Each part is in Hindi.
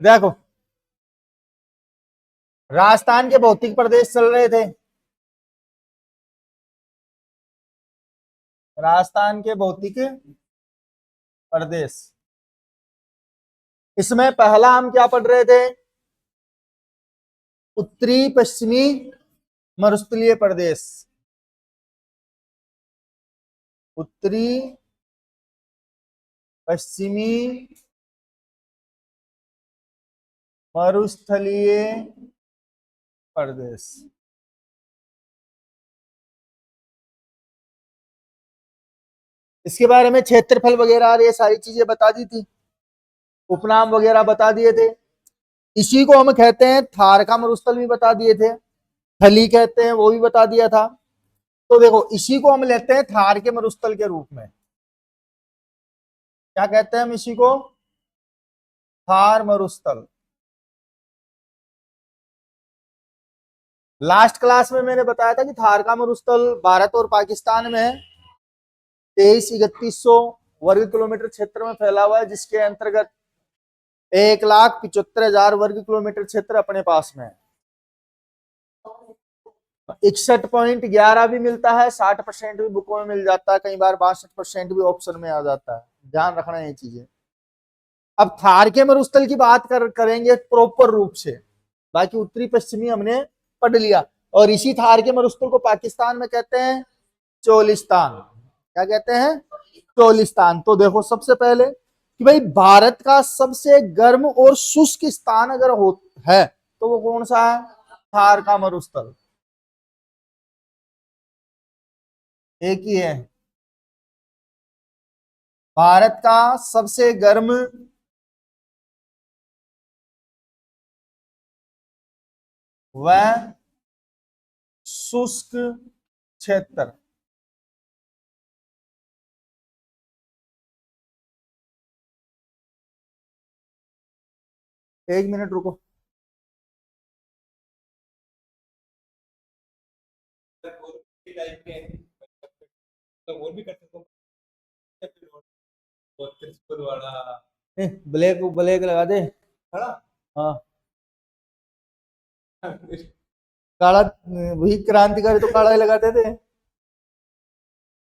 देखो, राजस्थान के भौतिक प्रदेश चल रहे थे। राजस्थान के भौतिक प्रदेश, इसमें पहला हम क्या पढ़ रहे थे? उत्तरी पश्चिमी मरुस्थलीय प्रदेश। उत्तरी पश्चिमी मरुस्थलीय प्रदेश। इसके बारे में क्षेत्रफल वगैरह और ये सारी चीजें बता दी थी, उपनाम वगैरह बता दिए थे। इसी को हम कहते हैं थार का मरुस्थल भी बता दिए थे, थली कहते हैं वो भी बता दिया था। तो देखो, इसी को हम लेते हैं थार के मरुस्थल के रूप में। क्या कहते हैं हम इसी को? थार मरुस्थल। लास्ट क्लास में मैंने बताया था कि थार का मरुस्थल भारत और पाकिस्तान में 23,3100 वर्ग किलोमीटर क्षेत्र में फैला हुआ है, जिसके अंतर्गत 1,75,000 वर्ग किलोमीटर क्षेत्र अपने पास में है। 61.11 भी मिलता है, 60% भी बुकों में मिल जाता है, कई बार 62% भी ऑप्शन में आ जाता है। ध्यान रखना ये चीजें। अब थार के मरुस्थल की बात करेंगे प्रॉपर रूप से, बाकी उत्तरी पश्चिमी हमने पढ़ लिया। और इसी थार के मरुस्थल को पाकिस्तान में कहते हैं चोलिस्तान। क्या कहते हैं? चोलिस्तान। तो देखो, सबसे पहले कि भाई भारत का सबसे गर्म और शुष्क स्थान अगर हो है तो वो कौन सा है? थार का मरुस्थल। एक ही है। भारत का सबसे गर्म व शुष्क क्षेत्र। एक मिनट रुको। और भी करते हो? ब्लैक ब्लैक लगा दे। हाँ, काला वही क्रांतिकारी तो काला ही लगाते थे,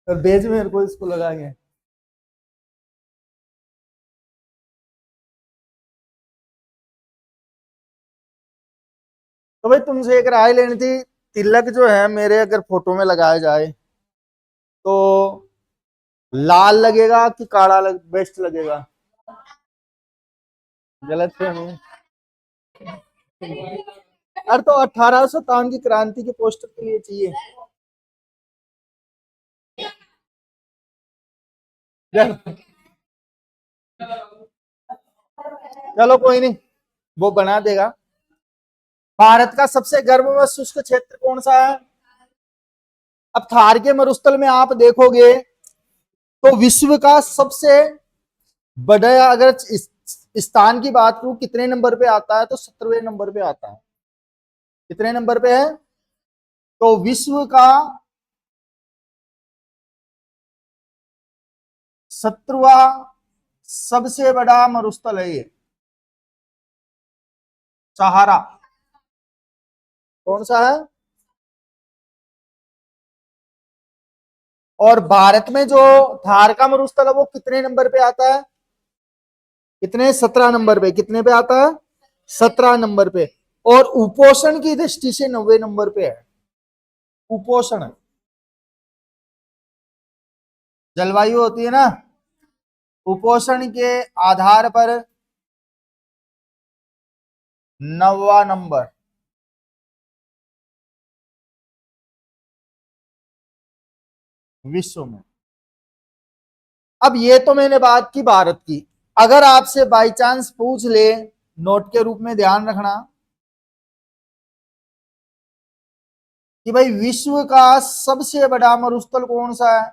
और बेज में मेरे को इसको लगाएंगे। तो भाई तुमसे एक राय लेनी थी, तिलक जो है मेरे अगर फोटो में लगाया जाए तो लाल लगेगा कि बेस्ट लगेगा? गलत फहमी। अरे तो 1857 की क्रांति के पोस्टर के लिए चाहिए। चलो कोई नहीं, वो बना देगा। भारत का सबसे गर्म व शुष्क क्षेत्र कौन सा है? अब थार के मरुस्थल में आप देखोगे तो विश्व का सबसे बड़ा, अगर इस स्थान की बात करूं कितने नंबर पे आता है, तो 17वें नंबर पे आता है। कितने नंबर पे है? तो विश्व का 17वां सबसे बड़ा मरुस्थल है ये, सहारा। कौन सा है? और भारत में जो थार का मरुस्थल है वो कितने नंबर पे आता है? कितने? 17 नंबर पे। कितने पे आता है? 17 नंबर पे। और उपोषण की दृष्टि से 90 नंबर पे है। उपोषण, जलवायु होती है ना, उपोषण के आधार पर 9वां नंबर विश्व में। अब ये तो मैंने बात की भारत की। अगर आपसे बाई चांस पूछ ले, नोट के रूप में ध्यान रखना कि भाई विश्व का सबसे बड़ा मरुस्थल कौन सा है?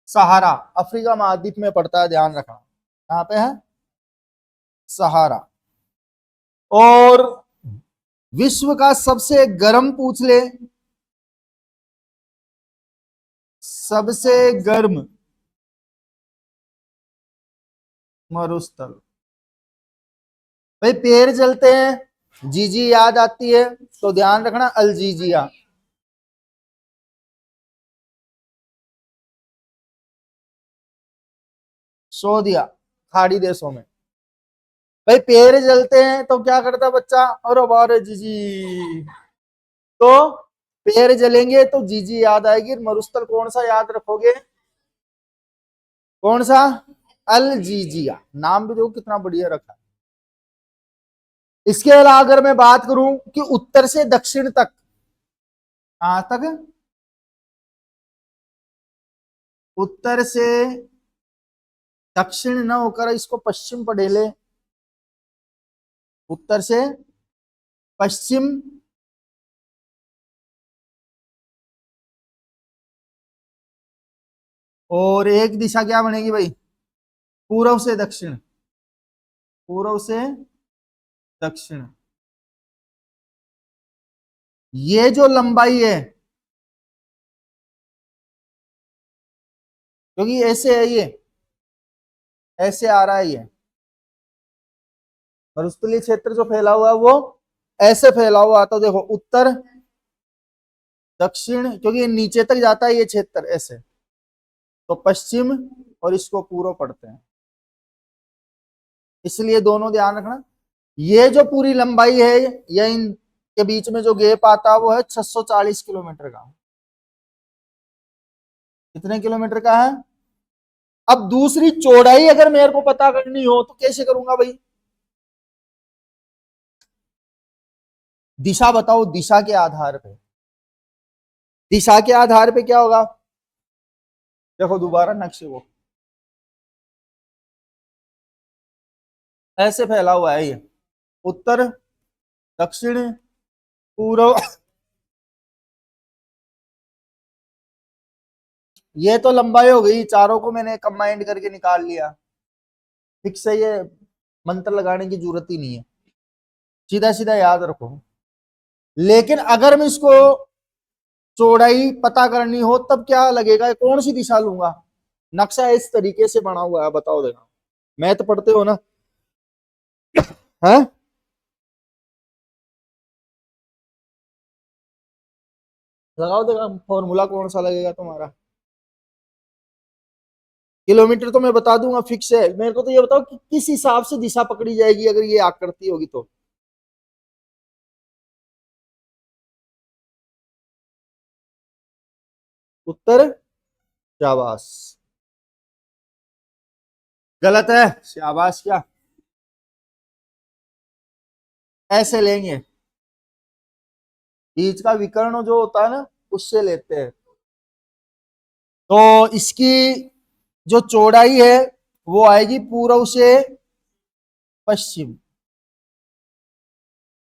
सहारा। अफ्रीका महाद्वीप में पड़ता है, ध्यान रखना। कहां पे है? सहारा। और विश्व का सबसे गर्म पूछ ले, सबसे गर्म मरुस्थल। भाई पेड़ जलते हैं, जीजी याद आती है, तो ध्यान रखना अल्जीजिया। सो दिया खाड़ी देशों में। भाई पेड़ जलते हैं तो क्या करता बच्चा, और बारे जीजी, तो पेड़ जलेंगे तो जीजी याद आएगी। मरुस्थल कौन सा याद रखोगे, कौन सा, अल्जीजिया। नाम भी देखो कितना बढ़िया रखा। इसके अलावा अगर मैं बात करूं कि उत्तर से दक्षिण तक, कहां तक, उत्तर से दक्षिण न होकर इसको पश्चिम पढ़े ले, उत्तर से पश्चिम, और एक दिशा क्या बनेगी भाई, पूर्व से दक्षिण, पूर्व से दक्षिण। ये जो लंबाई है, क्योंकि ऐसे है ये, ऐसे आ रहा है ये मरुस्थलीय क्षेत्र जो फैला हुआ है वो ऐसे फैला हुआ, तो देखो उत्तर दक्षिण, क्योंकि ये नीचे तक जाता है ये क्षेत्र ऐसे, तो पश्चिम, और इसको पूर्व पढ़ते हैं। इसलिए दोनों ध्यान रखना। ये जो पूरी लंबाई है, ये इनके बीच में जो गैप आता है वो है 640 किलोमीटर का। कितने किलोमीटर का है। अब दूसरी चौड़ाई अगर मेरे को पता करनी हो तो कैसे करूंगा भाई, दिशा बताओ, दिशा के आधार पे, दिशा के आधार पे क्या होगा, देखो दोबारा नक्शे को, ऐसे फैला हुआ है ये, उत्तर दक्षिण पूर्व, ये तो लंबाई हो गई, चारों को मैंने कंबाइंड करके निकाल लिया, फिक्स है ये, मंत्र लगाने की जरूरत ही नहीं है, सीधा सीधा याद रखो। लेकिन अगर मैं इसको चौड़ाई पता करनी हो तब क्या लगेगा, कौन सी दिशा लूंगा, नक्शा इस तरीके से बना हुआ है, बताओ देखा, मैथ पढ़ते हो ना, है, लगाओ देखा फॉर्मूला कौन सा लगेगा तुम्हारा। किलोमीटर तो मैं बता दूंगा फिक्स है, मेरे को तो ये बताओ कि किस हिसाब से दिशा पकड़ी जाएगी अगर ये आकृति होगी तो। उत्तर, शाबाश, गलत है, शाबाश क्या, ऐसे लेंगे, बीच का विकर्ण जो होता है ना उससे लेते हैं, तो इसकी जो चौड़ाई है वो आएगी पूर्व से पश्चिम,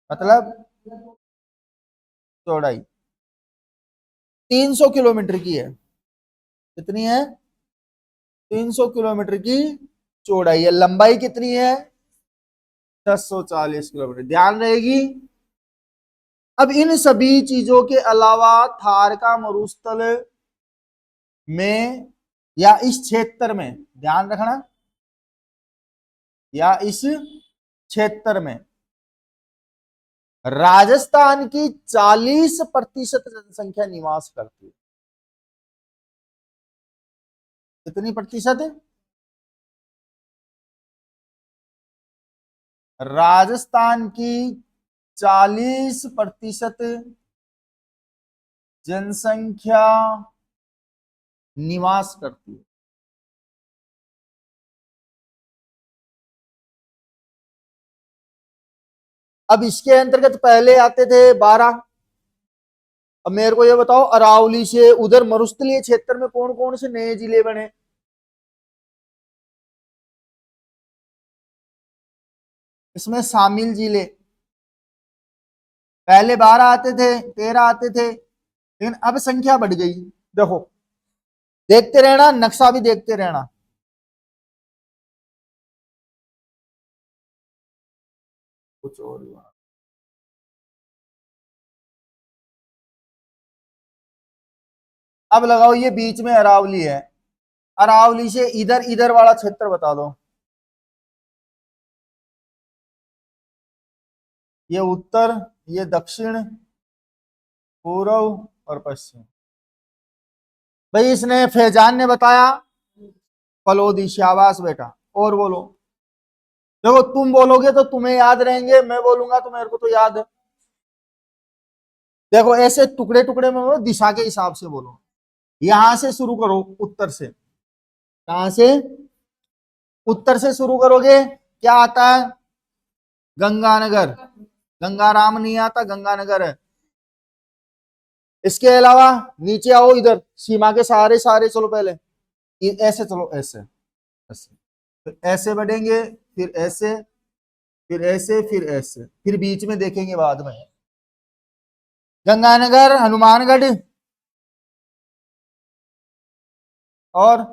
मतलब चौड़ाई 300 किलोमीटर की है। कितनी है, 300 किलोमीटर की चौड़ाई है, लंबाई कितनी है 640 किलोमीटर, ध्यान रहेगी। अब इन सभी चीजों के अलावा थार का मरुस्थल में या इस क्षेत्र में, ध्यान रखना, या इस क्षेत्र में राजस्थान की 40% जनसंख्या निवास करती है। कितनी प्रतिशत है, राजस्थान की 40% जनसंख्या निवास करती है। अब इसके अंतर्गत पहले आते थे 12। अब मेरे को ये बताओ अरावली से उधर मरुस्थलीय क्षेत्र में कौन कौन से नए जिले बने, इसमें शामिल जिले, पहले 12 आते थे, 13 आते थे, लेकिन अब संख्या बढ़ गई। देखो देखते रहना, नक्शा भी देखते रहना। कुछ और हुआ। अब लगाओ ये बीच में अरावली है, अरावली से इधर इधर वाला क्षेत्र बता दो, ये उत्तर, ये दक्षिण, पूर्व और पश्चिम। भाई इसने फैजान ने बताया फलोदी, शाबाश बेटा। और बोलो। देखो तुम बोलोगे तो तुम्हें याद रहेंगे, मैं बोलूंगा तो मेरे को तो याद है। देखो ऐसे टुकड़े टुकड़े में बोलो, दिशा के हिसाब से बोलो। यहां से शुरू करो, उत्तर से। कहां से? उत्तर से शुरू करोगे, क्या आता है? गंगानगर। गंगाराम नहीं आता, गंगानगर है। इसके अलावा नीचे आओ, इधर सीमा के सहारे सहारे चलो पहले। ऐसे चलो, ऐसे ऐसे, फिर ऐसे बढ़ेंगे, फिर ऐसे, फिर ऐसे, फिर ऐसे, फिर बीच में देखेंगे बाद में। गंगानगर, हनुमानगढ़, और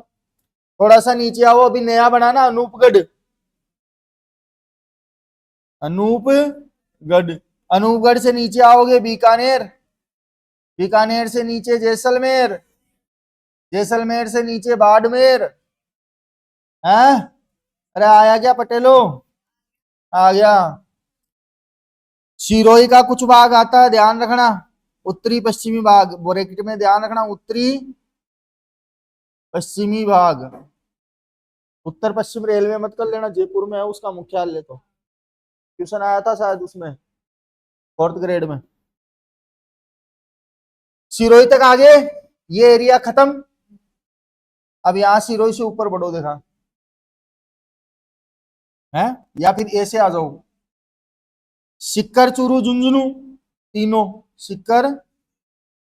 थोड़ा सा नीचे आओ, अभी नया बना ना, अनूपगढ़। अनूपगढ़। अनूपगढ़ से नीचे आओगे बीकानेर। बीकानेर से नीचे जैसलमेर। जैसलमेर से नीचे बाड़मेर। हैं? अरे आया क्या पटेलो? आ गया। सिरोही का कुछ भाग आता है, ध्यान रखना। उत्तरी पश्चिमी भाग, ब्रैकेट में ध्यान रखना, उत्तरी पश्चिमी भाग। उत्तर पश्चिम रेलवे मत कर लेना, जयपुर में है उसका मुख्यालय। तो ट्यूशन आया था शायद उसमें, फोर्थ ग्रेड में। सिरोही तक आगे, ये एरिया खत्म। अब यहां सिरोही से ऊपर बढ़ो, देखा है? या फिर ऐसे आ जाओ, सिक्कर, चूरू, झुंझुनू, तीनों। सिक्कर,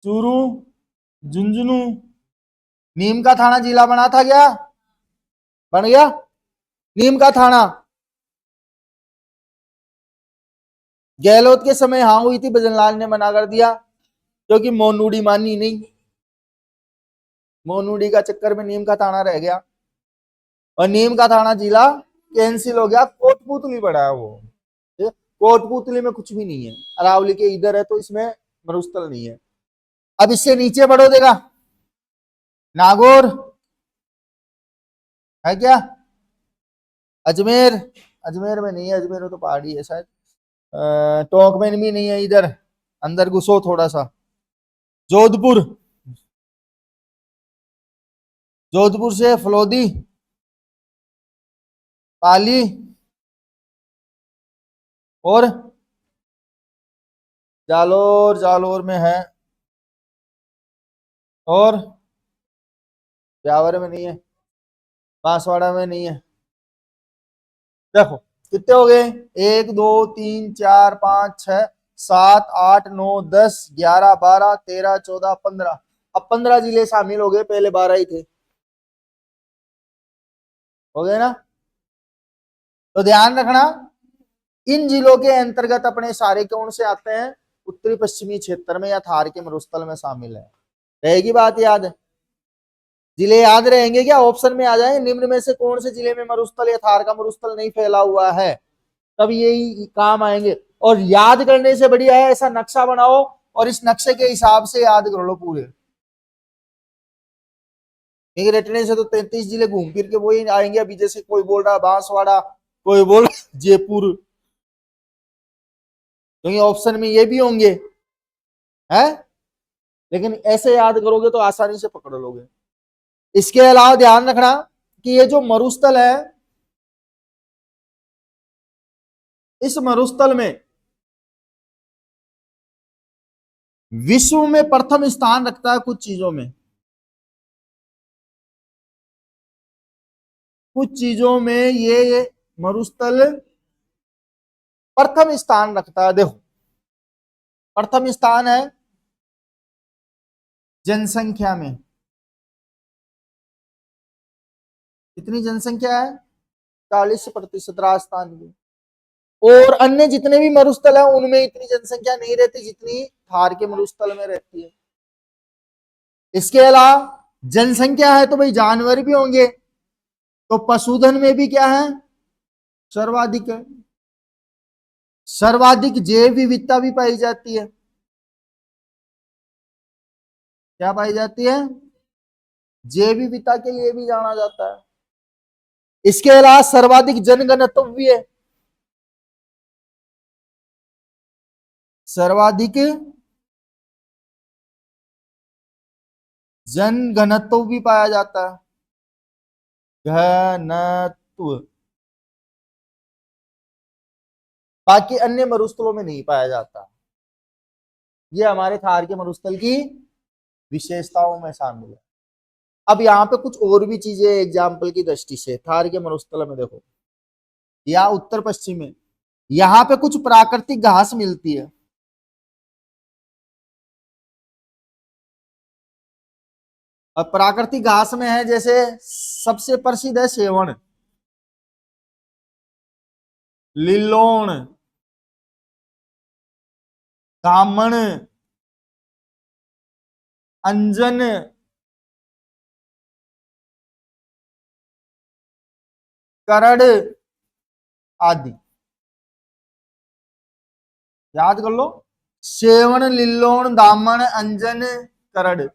चूरू, झुंझुनू। नीम का थाना जिला बना था क्या? बन गया नीम का थाना। गहलोत के समय हाँ हुई थी, भजनलाल ने मना कर दिया क्योंकि मोनूडी मानी नहीं। मोनूडी का चक्कर में नीम का थाना रह गया, और नीम का थाना जिला कैंसिल हो गया। कोटपुतली पड़ा है वो। कोटपुतली में कुछ भी नहीं है, अरावली के इधर है, तो इसमें मरुस्थल नहीं है। अब इससे नीचे बढ़ो, देखा नागौर है क्या? अजमेर। अजमेर में नहीं है, अजमेर में तो पहाड़ी है शायद। टोंक में भी नहीं है, इधर अंदर घुसो थोड़ा सा। जोधपुर। जोधपुर से फलोदी, पाली, और जालोर। जालोर में है, और ब्यावर में नहीं है, बांसवाड़ा में नहीं है। देखो कितने हो गए? 1 2 3 4 5 6 7 8 9 10 11 12 13 14 15। अब 15 जिले शामिल हो गए, पहले 12 ही थे। हो गए ना? तो ध्यान रखना, इन जिलों के अंतर्गत अपने सारे कौन से आते हैं? उत्तरी पश्चिमी क्षेत्र में या थार के मरुस्थल में शामिल है। रहेगी बात याद? जिले याद रहेंगे क्या? ऑप्शन में आ जाएंगे, निम्न में से कौन से जिले में मरुस्थल या थार का मरुस्थल नहीं फैला हुआ है, तब यही काम आएंगे। और याद करने से बढ़िया है, ऐसा नक्शा बनाओ और इस नक्शे के हिसाब से याद कर लो पूरे। क्योंकि रटने से तो 33 जिले घूम फिर के वही आएंगे। अभी जैसे कोई बोल रहा बांसवाड़ा, कोई बोल रहा जयपुर, क्योंकि ऑप्शन में ये भी होंगे, है? लेकिन ऐसे याद करोगे तो आसानी से पकड़ लोगे। इसके अलावा ध्यान रखना कि ये जो मरुस्थल है, इस मरुस्थल में विश्व में प्रथम स्थान रखता है कुछ चीजों में। कुछ चीजों में ये मरुस्थल प्रथम स्थान रखता है। देखो प्रथम स्थान है जनसंख्या में। कितनी जनसंख्या है? 40% राजस्थान की। और अन्य जितने भी मरुस्थल है उनमें इतनी जनसंख्या नहीं रहती जितनी थार के मरुस्थल में रहती है। इसके अलावा जनसंख्या है तो भाई जानवर भी होंगे, तो पशुधन में भी क्या है? सर्वाधिक है। सर्वाधिक जैव विविधता भी पाई जाती है। क्या पाई जाती है? जैव विविधता के लिए भी जाना जाता है। इसके अलावा सर्वाधिक जनघनत्व भी है। सर्वाधिक जनघनत्व भी पाया जाता है, घनत्व। बाकी अन्य मरुस्थलों में नहीं पाया जाता। ये हमारे थार के मरुस्थल की विशेषताओं में शामिल है। अब यहाँ पे कुछ और भी चीजें एग्जाम्पल की दृष्टि से थार के मरुस्थल में देखो, या उत्तर पश्चिम में यहाँ पे कुछ प्राकृतिक घास मिलती है। अब प्राकृतिक घास में है जैसे सबसे प्रसिद्ध है सेवण, लिल्लोण, दामन, अंजन, करड़ आदि। याद कर लो, सेवण, लिल्लोण, दामन, अंजन, करड़।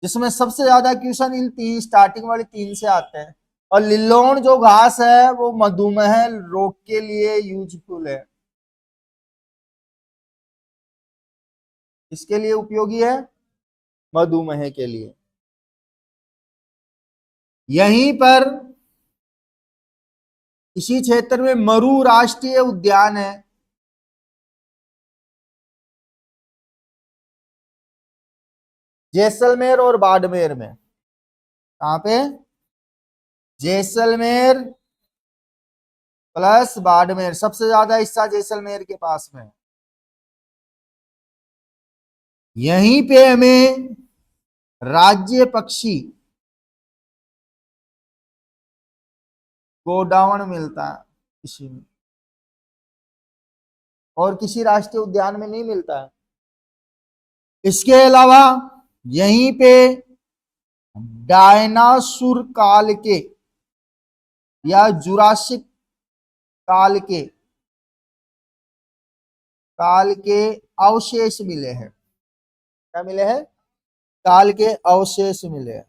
जिसमें सबसे ज्यादा क्वेश्चन इन तीन स्टार्टिंग वाली तीन से आते हैं। और लिल्लोण जो घास है वो मधुमेह रोग के लिए यूजफुल है। इसके लिए उपयोगी है, मधुमेह के लिए। यहीं पर इसी क्षेत्र में मरु राष्ट्रीय उद्यान है। जैसलमेर और बाड़मेर में। कहां पे? जैसलमेर प्लस बाड़मेर, सबसे ज्यादा हिस्सा जैसलमेर के पास में। यहीं पे हमें राज्य पक्षी गोडाउन मिलता है किसी में, और किसी राष्ट्रीय उद्यान में नहीं मिलता है। इसके अलावा यहीं पे डायनासुर काल के या जुरासिक काल के अवशेष मिले हैं। क्या मिले हैं? काल के अवशेष मिले हैं।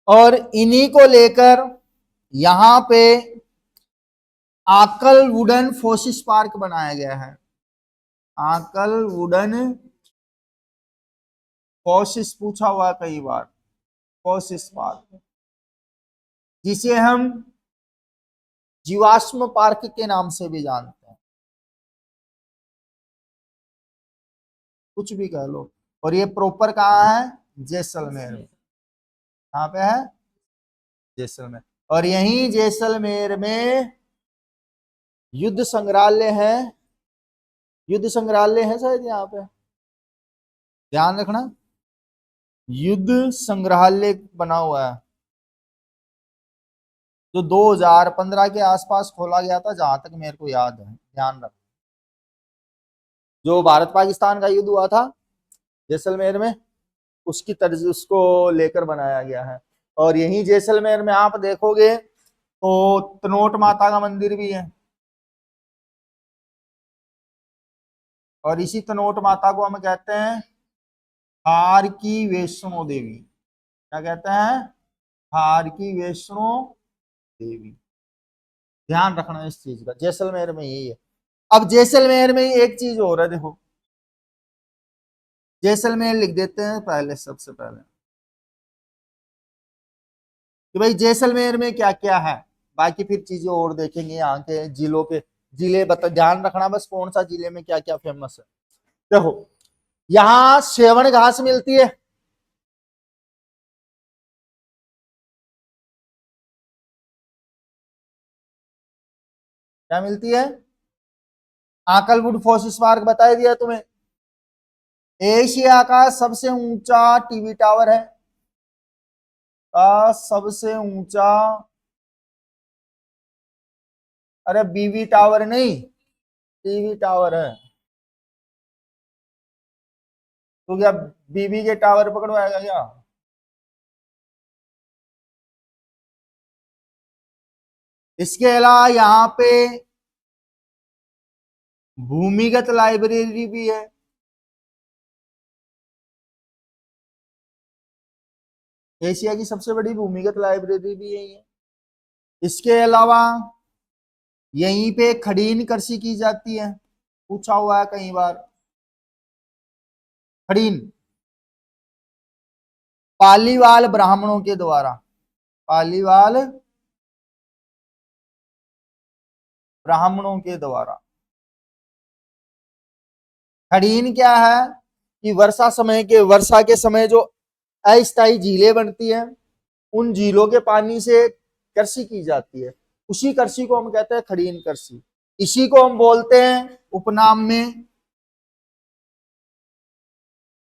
और इन्हीं को लेकर यहां पे आकल वुडन फोसिस पार्क बनाया गया है। आकल वुडन फोसिस पूछा हुआ कई बार, फोसिस पार्क, जिसे हम जीवाश्म पार्क के नाम से भी जानते हैं, कुछ भी कह लो। और ये प्रॉपर कहाँ है? जैसलमेर में। कहाँ पे है? जैसलमेर। और यहीं जैसलमेर में युद्ध संग्रहालय है। युद्ध संग्रहालय है शायद यहाँ पे, ध्यान रखना, युद्ध संग्रहालय बना हुआ है, जो 2015 के आसपास खोला गया था, जहां तक मेरे को याद है। ध्यान रखना, जो भारत पाकिस्तान का युद्ध हुआ था जैसलमेर में, उसकी तर्ज उसको लेकर बनाया गया है। और यहीं जैसलमेर में आप देखोगे तो तनोट माता का मंदिर भी है। और इसी तनोट माता को हम कहते हैं हार की वैष्णो देवी। क्या कहते हैं? हार की वैष्णो देवी। ध्यान रखना इस चीज का, जैसलमेर में यही है। अब जैसलमेर में ही एक चीज और है, देखो, जैसलमेर लिख देते हैं पहले, सबसे पहले कि भाई जैसलमेर में क्या क्या है। बाकी फिर चीजें और देखेंगे, यहाँ के जिलों के जिले बता, ध्यान रखना बस कौन सा जिले में क्या क्या फेमस है। देखो, यहाँ सेवन घास मिलती है। क्या मिलती है? आकलवुड फोसिस पार्क बता दिया तुम्हें। एशिया का सबसे ऊंचा टीवी टावर है, का सबसे ऊंचा, अरे बीवी टावर नहीं, टीवी टावर है। तो क्या बीबी के टावर पकड़वाएगा क्या? इसके अलावा यहाँ पे भूमिगत लाइब्रेरी भी है। एशिया की सबसे बड़ी भूमिगत लाइब्रेरी भी यही है। इसके अलावा यहीं पे खड़ीन कृषि की जाती है, पूछा हुआ है कई बार। खड़ीन पालीवाल ब्राह्मणों के द्वारा, पालीवाल ब्राह्मणों के द्वारा। खड़ीन क्या है कि वर्षा के समय जो अस्थायी झीलें बनती हैं, उन झीलों के पानी से कृषि की जाती है, उसी कृषि को हम कहते हैं खड़ीन कृषि। इसी को हम बोलते हैं उपनाम में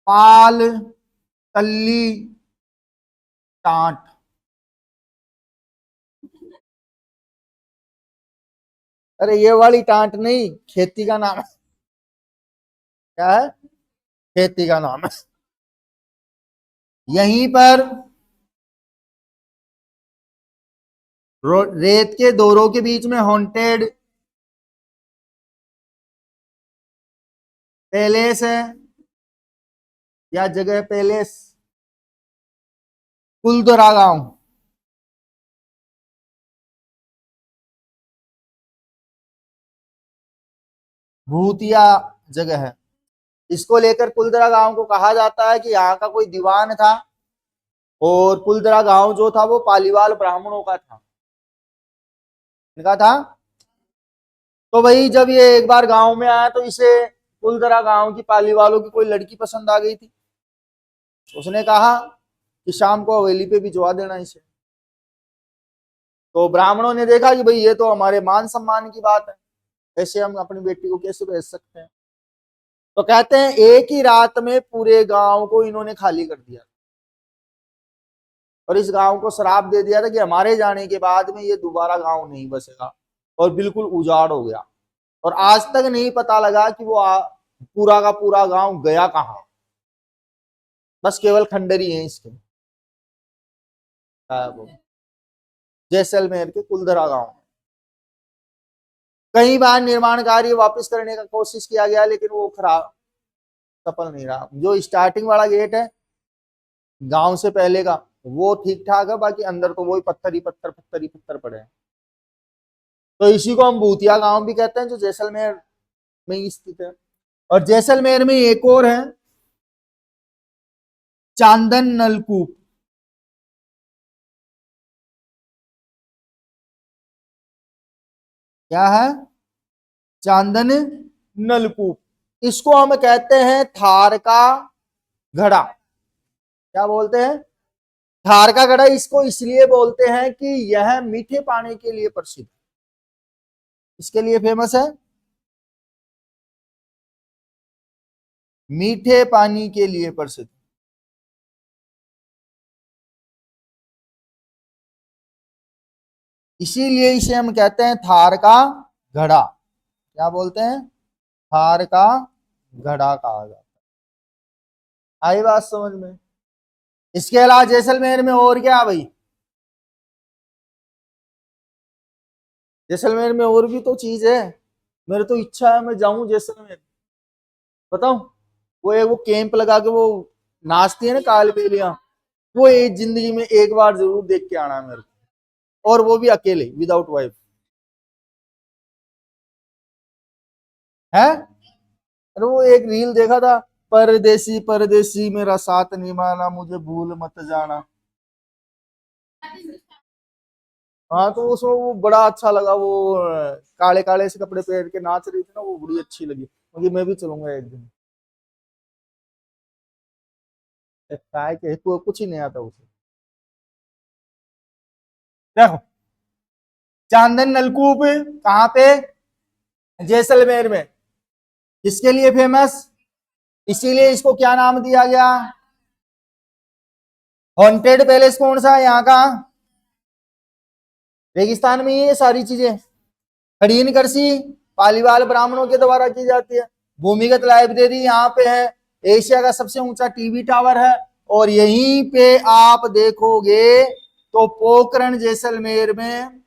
पाल तल्ली टाट। अरे ये वाली टाट नहीं, खेती का नाम है। क्या है? खेती का नाम है। यहीं पर रेत के दौरों के बीच में हॉन्टेड पैलेस है, या जगह पैलेस, कुलदरा गांव। भूतिया जगह है। इसको लेकर कुलदरा गांव को कहा जाता है कि यहाँ का कोई दीवान था, और कुलदरा गांव जो था वो पालीवाल ब्राह्मणों का था, इनका था। तो भाई जब ये एक बार गांव में आया तो इसे कुलदरा गांव की पालीवालों की कोई लड़की पसंद आ गई थी। उसने कहा कि शाम को हवेली पे भिजवा देना इसे। तो ब्राह्मणों ने देखा कि भाई ये तो हमारे मान सम्मान की बात है, ऐसे हम अपनी बेटी को कैसे भेज सकते हैं। तो कहते हैं एक ही रात में पूरे गांव को इन्होंने खाली कर दिया, और इस गांव को श्राप दे दिया था कि हमारे जाने के बाद में ये दोबारा गांव नहीं बसेगा, और बिल्कुल उजाड़ हो गया। और आज तक नहीं पता लगा कि वो पूरा का पूरा गांव गया कहां। बस केवल खंडर ही है इसके, वो जैसलमेर के कुलधरा गांव में। कई बार निर्माण कार्य वापस करने का कोशिश किया गया, लेकिन वो खराब सफल नहीं रहा। जो स्टार्टिंग वाला गेट है गांव से पहले का, वो ठीक ठाक है, बाकी अंदर तो वही पत्थर ही पत्थर, पत्थर ही पत्थर पड़े हैं। तो इसी को हम भूतिया गांव भी कहते हैं, जो जैसलमेर में ही स्थित है। और जैसलमेर में एक और है, चांदन नलकूप। क्या है? चांदन नलकूप। इसको हम कहते हैं थार का घड़ा। क्या बोलते हैं? थार का घड़ा इसको इसलिए बोलते हैं कि यह मीठे पानी के लिए प्रसिद्ध, इसके लिए फेमस है, मीठे पानी के लिए प्रसिद्ध। इसीलिए इसे हम कहते हैं थार का घड़ा। क्या बोलते हैं? थार का घड़ा कहा जाता है। आई बात समझ में? इसके अलावा जैसलमेर में और क्या भाई? जैसलमेर में और भी तो चीज है। मेरे तो इच्छा है मैं जाऊं जैसलमेर। बताऊं? वो कैंप लगा के वो नाचती है ना कालबेलियां, वो एक जिंदगी में एक बार जरूर देख के आना है मेरे को, और वो भी अकेले, विदाउट वाइफ। है? अरे वो एक रील देखा था, परदेसी परदेसी मेरा साथ निभाना, मुझे भूल मत जाना। हाँ तो उसको वो बड़ा अच्छा लगा, वो काले काले से कपड़े पहन के नाच रही थी ना, वो बड़ी अच्छी लगी मुझे। मैं भी चलूंगा एक दिन। काय के कुछ ही नहीं आता उसे। देखो, चांदन नलकूप कहाँ पे? जैसलमेर में। किसके लिए फेमस? इसीलिए इसको क्या नाम दिया गया? हॉन्टेड पैलेस कौन सा है यहाँ का? रेगिस्तान में ये सारी चीजें। खड़ीन कृषि पालीवाल ब्राह्मणों के द्वारा की जाती है। भूमिगत लाइब्रेरी यहाँ पे है। एशिया का सबसे ऊंचा टीवी टावर है। और यहीं पे आप देखोगे तो पोखरण जैसलमेर में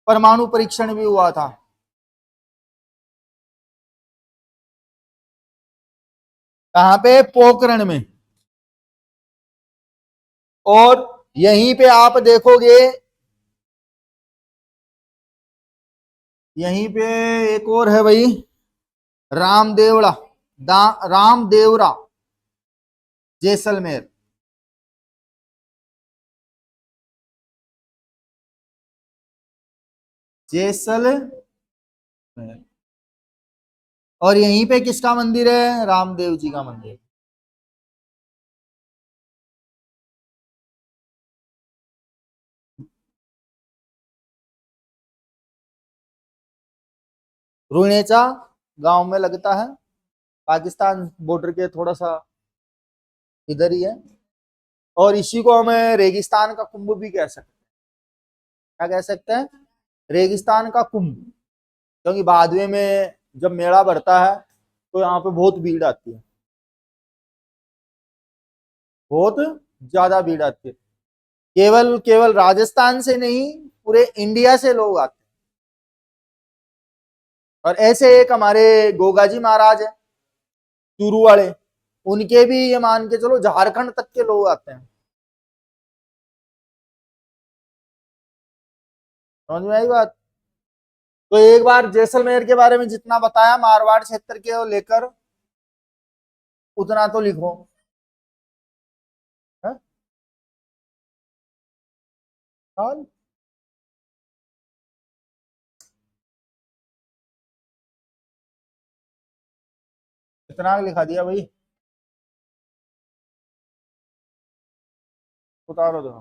परमाणु परीक्षण भी हुआ था। कहां पे? पोखरण में। और यहीं पे आप देखोगे, यहीं पे एक और है भाई, रामदेवड़ा, रामदेवरा, जैसलमेर। जैसलमेर। और यहीं पे किसका मंदिर है? रामदेव जी का मंदिर। रुणेचा गांव में लगता है, पाकिस्तान बॉर्डर के थोड़ा सा इधर ही है। और इसी को हमें रेगिस्तान का कुंभ भी कह सकते हैं। क्या कह सकते हैं? रेगिस्तान का कुंभ। क्योंकि बाद में जब मेला बढ़ता है तो यहाँ पे बहुत भीड़ आती है, बहुत ज्यादा भीड़ आती है। केवल केवल राजस्थान से नहीं, पूरे इंडिया से लोग आते हैं। और ऐसे एक हमारे गोगा जी महाराज है, चूरू वाले, उनके भी ये मान के चलो झारखंड तक के लोग आते हैं। समझ में आई बात? तो एक बार जैसलमेर के बारे में जितना बताया मारवाड़ क्षेत्र के लेकर, उतना तो लिखो। है? और इतना लिखा दिया भाई, उतारो दो।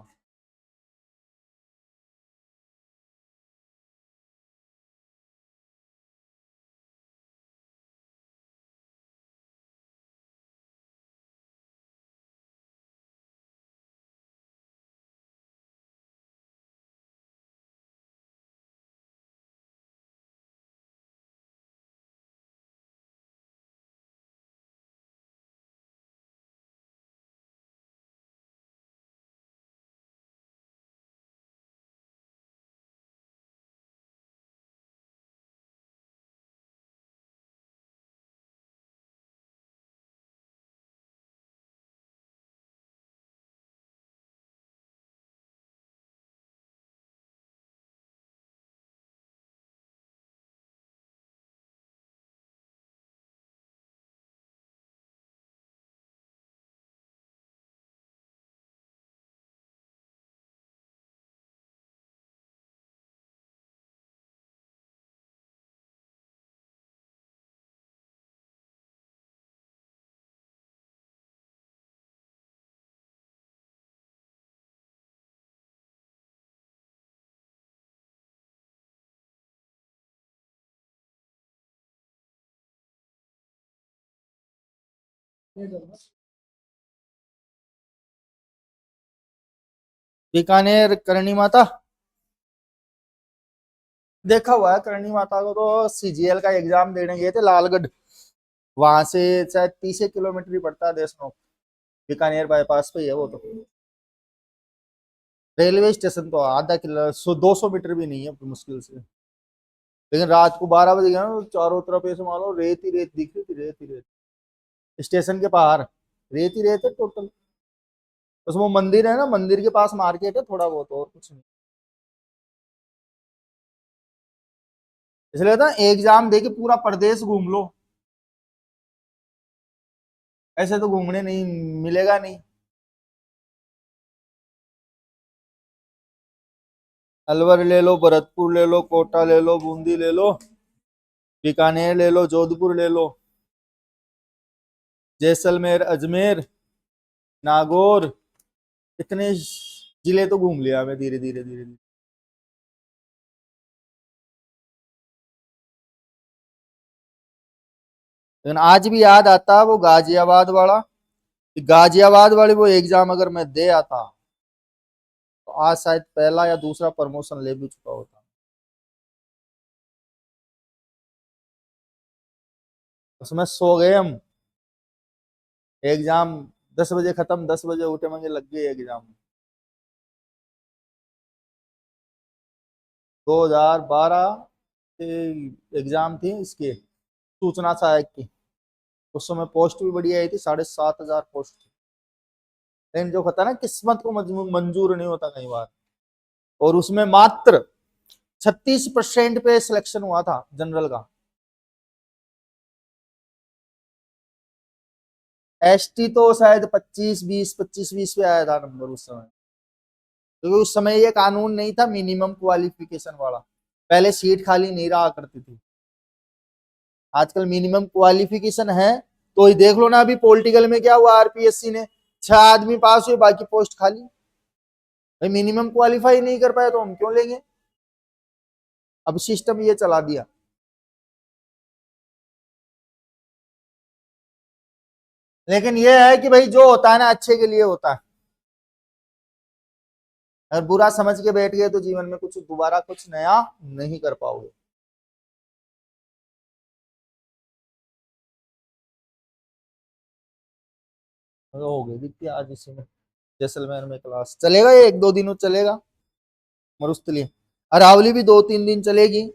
बीकानेर करणी माता देखा हुआ है। करणी माता को तो सीजीएल का एग्जाम देने गए थे लालगढ़, वहां से शायद 30 किलोमीटर ही पड़ता है देशनोक। बीकानेर बाईपास पे ही है वो तो। रेलवे स्टेशन तो आधा किलो 200 मीटर भी नहीं है मुश्किल से। लेकिन रात को 12 बजे गया ना, तो चारों तरफ ऐसे मान लो रेत ही रेत दिख रही थी, रेत ही रेत। स्टेशन के बाहर रेत ही रेत है टोटल। बस वो मंदिर है ना, मंदिर के पास मार्केट है थोड़ा बहुत, और कुछ नहीं। इसलिए था एग्जाम दे के पूरा प्रदेश घूम लो, ऐसे तो घूमने नहीं मिलेगा नहीं। अलवर ले लो, भरतपुर ले लो, कोटा ले लो, बूंदी ले लो, बीकानेर ले लो, जोधपुर ले लो, जैसलमेर, अजमेर, नागौर, इतने जिले तो घूम लिया मैं धीरे धीरे धीरे धीरे। लेकिन आज भी याद आता है वो गाजियाबाद वाला, कि गाजियाबाद वाली वो एग्जाम अगर मैं दे आता तो आज शायद पहला या दूसरा प्रमोशन ले भी चुका होता। उसमें सो गए हम। एग्जाम 10 बजे खत्म, 10 बजे उठे, मुझे लग गई एग्जाम। 2012 एग्जाम थी इसकी, सूचना सहायक की। उस समय पोस्ट भी बढ़िया आई थी, 7,500 पोस्ट थी। लेकिन जो होता है ना किस्मत को मंजूर नहीं होता कई बार। और उसमें मात्र 36% पे सिलेक्शन हुआ था जनरल का। एसटी तो शायद 25-20 पे आया था नंबर उस समय, क्योंकि उस समय ये कानून नहीं था मिनिमम क्वालिफिकेशन वाला, पहले सीट खाली नहीं रहा करती थी। आजकल मिनिमम क्वालिफिकेशन है। तो ये देख लो ना अभी पॉलिटिकल में क्या हुआ, आरपीएससी ने 6 आदमी पास हुए, बाकी पोस्ट खाली। भाई मिनिमम क्वालिफाई नहीं कर पाए तो हम क्यों लेंगे। अब सिस्टम ये चला दिया। लेकिन ये है कि भाई जो होता है ना अच्छे के लिए होता है। अगर बुरा समझ के बैठ गए तो जीवन में कुछ दोबारा कुछ नया नहीं कर पाओगे। हो गई बीती आज इसी में, जैसलमेर में क्लास चलेगा, ये 1-2 दिन चलेगा मरुस्थलीय। अरावली भी 2-3 दिन चलेगी।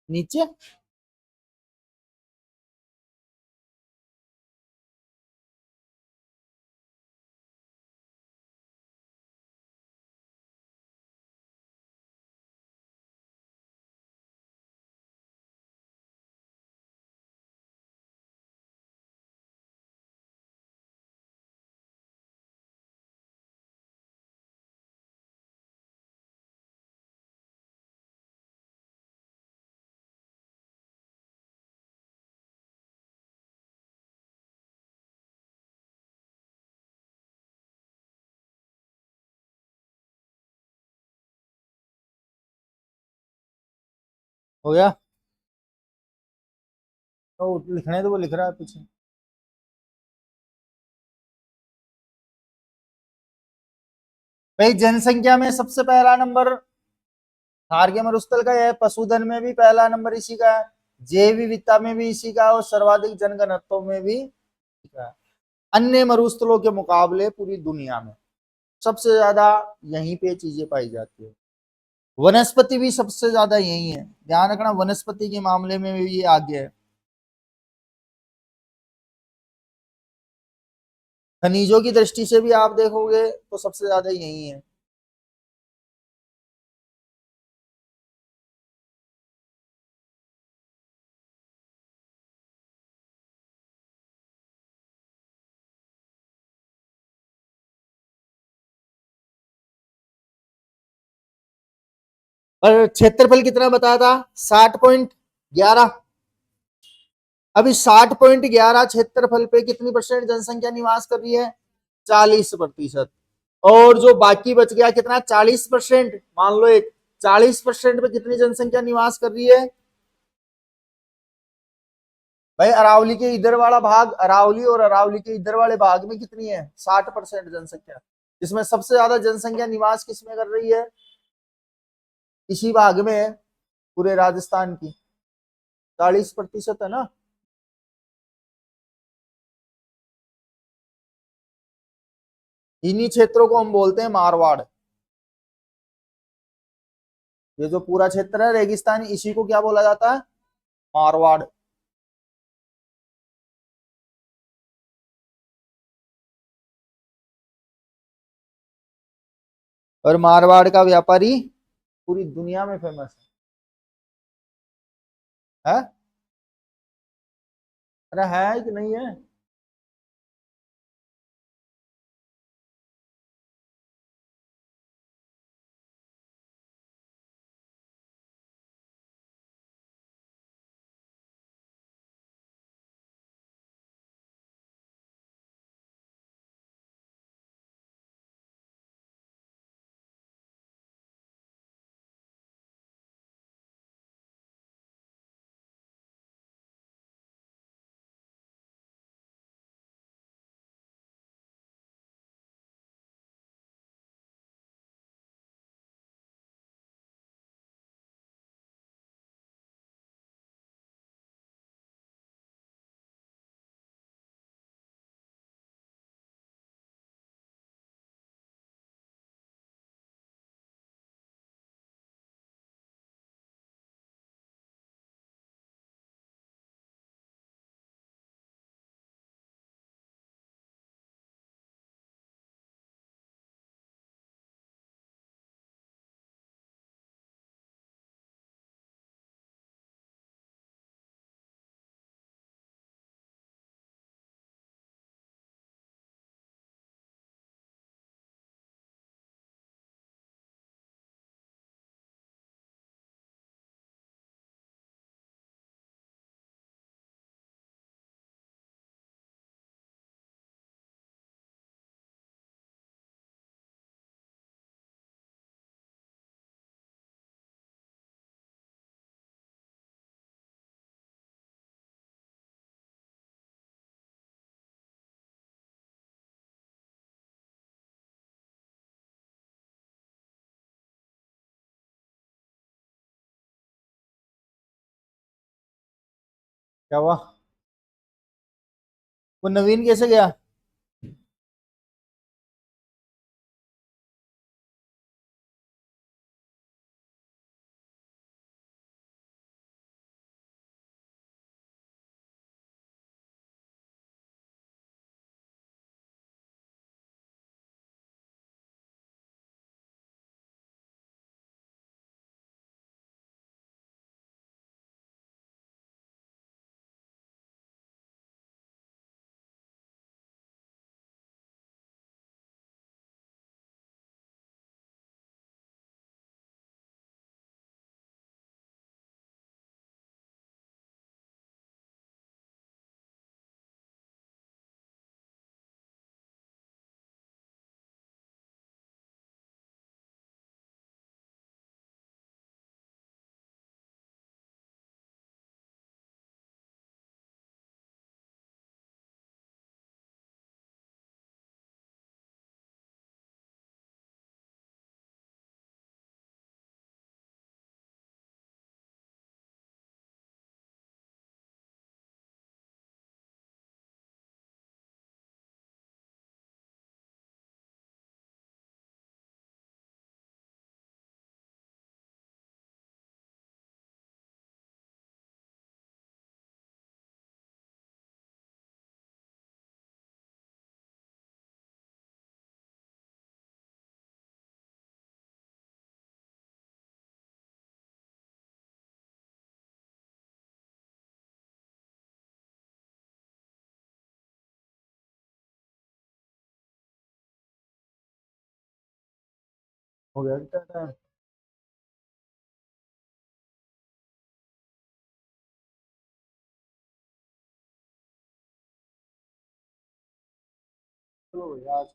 नीचे हो गया। तो लिखने तो वो लिख रहा है पीछे। भाई जनसंख्या में सबसे पहला नंबर खारगे मरुस्थल का है, पशुधन में भी पहला नंबर इसी का है, जैव विविधता में भी इसी का है, और सर्वाधिक जनघनत्व में भी इसी का है। अन्य मरुस्थलों के मुकाबले पूरी दुनिया में सबसे ज्यादा यहीं पे चीजें पाई जाती है। वनस्पति भी सबसे ज्यादा यही है, ध्यान रखना वनस्पति के मामले में भी ये आगे है। खनिजों की दृष्टि से भी आप देखोगे तो सबसे ज्यादा यही है। और क्षेत्रफल कितना बताया था, 60.11। अभी 60.11 क्षेत्रफल पे कितनी परसेंट जनसंख्या निवास कर रही है, 40%। और जो बाकी बच गया कितना, 40%, मान लो एक 40% पे कितनी जनसंख्या निवास कर रही है। भाई अरावली के इधर वाला भाग, अरावली और अरावली के इधर वाले भाग में कितनी है, 60% जनसंख्या। इसमें सबसे ज्यादा जनसंख्या निवास किसमें कर रही है, इसी भाग में है, पूरे राजस्थान की 40% है ना। इन्हीं क्षेत्रों को हम बोलते हैं मारवाड़। ये जो पूरा क्षेत्र है रेगिस्तानी, इसी को क्या बोला जाता है, मारवाड़। और मारवाड़ का व्यापारी पूरी दुनिया में फेमस है। अरे है कि नहीं है। क्या हुआ? वो नवीन कैसे गया? हो गया कितना टाइम? चलो यार।